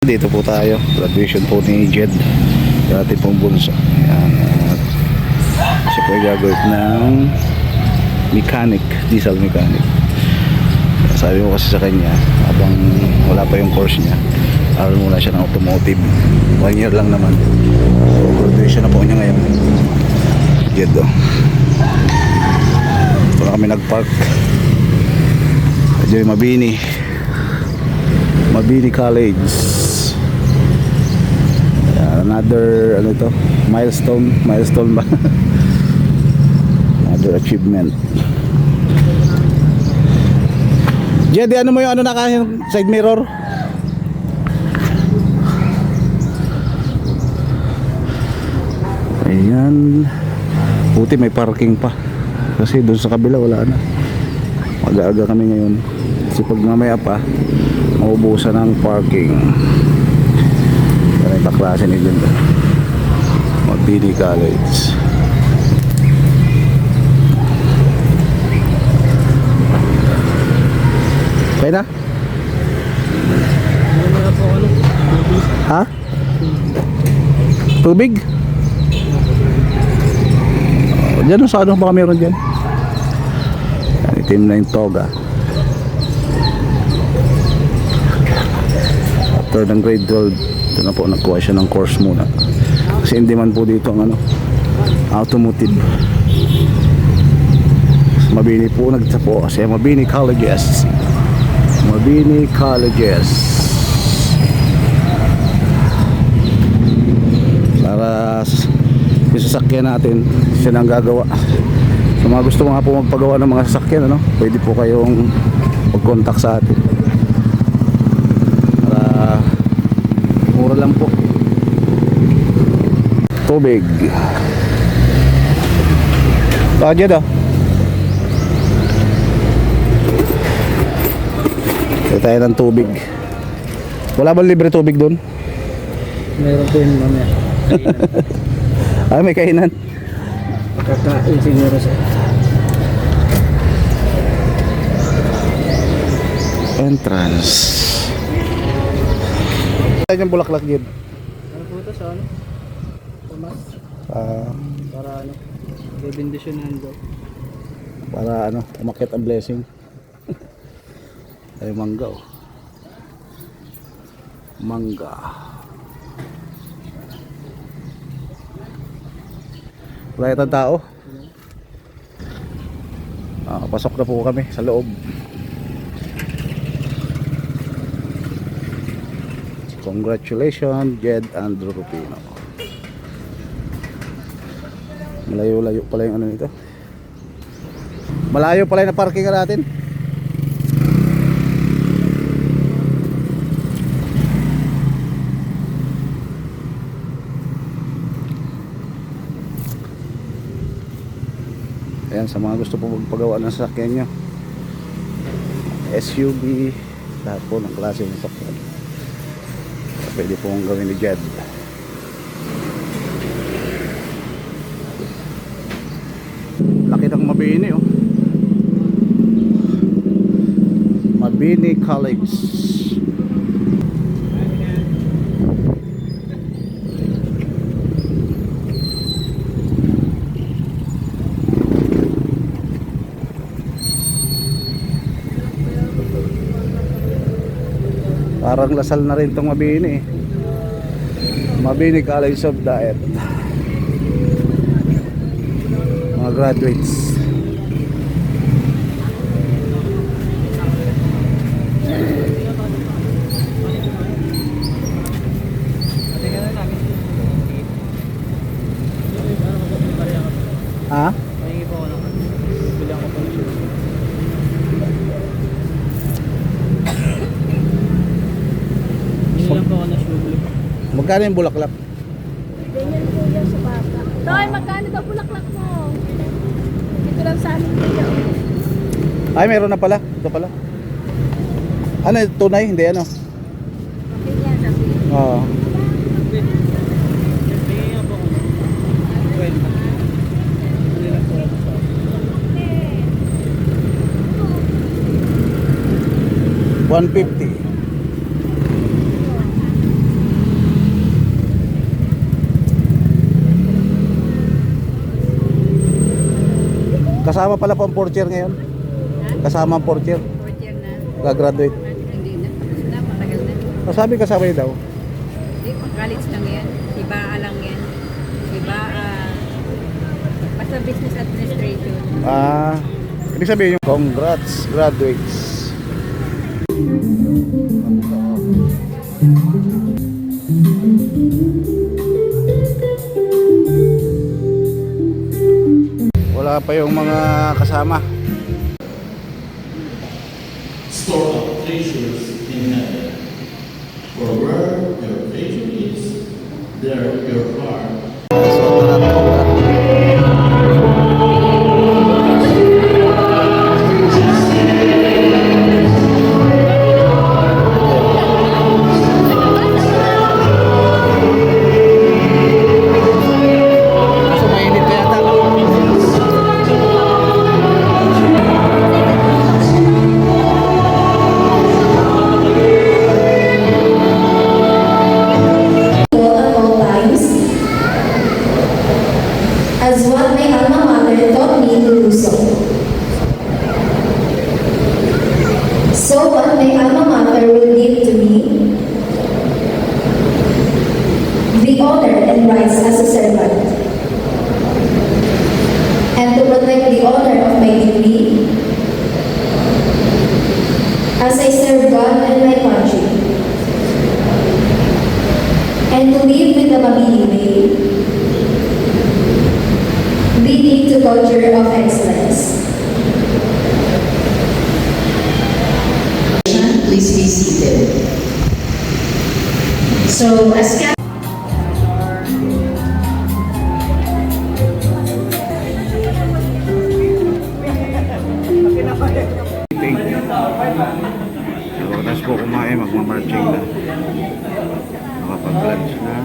Dito po tayo, graduation po ni Jed, dati pong bunso. Ayan, at siya po ay gagawin ng mechanic, diesel mechanic. Sabi ko kasi sa kanya, habang wala pa yung course niya, aral muna siya ng automotive. 1 year lang naman. So graduation na po niya ngayon, Jed. Ito na kami nagpark, medyo Mabini College. Another ano ito, milestone ba? Another achievement. Jedi, ano mo yung ano naka side mirror? Ayan, buti may parking pa kasi doon sa kabila wala na. Mag-aaga kami ngayon kasi pag mamaya pa maubusan ng parking. Ganito klase ni Jed, Mabini College. Okay na? Ha? Tubig? Diyan sa ano baka meron dyan? Itim na yung toga. After ng grade 12, ito na po nakuha siya ng course muna. Kasi hindi man po dito ang ano, automotive. Mabini po nagtapo kasi Mabini Colleges. Mabini Colleges. Para yung sasakyan natin, siya nang gagawa. Sa mga gusto nga po magpagawa ng mga sasakyan, ano, pwede po kayong mag-contact sa atin. Para mura lang po. Tubig. Budget ah. Kaya tayo ng tubig. Wala bang libre tubig doon? Meron po yun mamaya. Ay, may kainan. Kakain siguro sa entrance. Tayo yung bulaklak Jed. ano po ito sa ano? Tomas? Para ano? Bebendisyonan daw. Para ano, umakyat ang blessing. Ay mangga oh. Mangga. Wala yatang tao. Pasok na po kami sa loob. Congratulations Jed Andrew Rupino. Malayo-layo pala yung ano nito. Malayo pala yung parking natin. Ayan, sa mga gusto po magpagawa ng sasakyan nyo, SUV, lahat po ng klase ng sasakyan, pwede pong gawin ni Jed. Laki ng Mabini oh. Mabini College. Parang Lasal na rin itong Mabini. Mabini College of Diet. Mga graduates. Ha? Mahingi po ako lang. Bilang ko po ng shoes. Bilang po ako ng shoes. Magkano yung bulaklak? Ganyan po yan sa bata. Toy, magkano daw bulaklak mo? Dito lang sa amin kuya. Ay, meron na pala. Ito pala. Ano, tunay? Hindi ano? Ganyan sabi. Oo. Mahingi po ako. 150. Kasama pala po ang fourth year ngayon. Kasama ang fourth year. Fourth year na. Gagraduate. Hindi na. Tapos na, matagal na. Sabi kasama niyo daw. Hindi, pang college lang yan. Iba lang yan. Iba, basta business administration. Ibig sabihin yung congrats, graduates. Wala pa yung mga kasama. Store up treasures in heaven. For where your treasure is, there your heart. So, mainit pa yata. at all times, as what my alma mater taught me to do so. So what my alma mater will give to me, the honor and rights as a servant, and to protect the honor of my degree, as I serve God and my country, and to live with the Mabini way, leading to culture of excellence. Please be seated. So, as Pagkatapos po kumain, magmamarching na. Makapag-lunch na.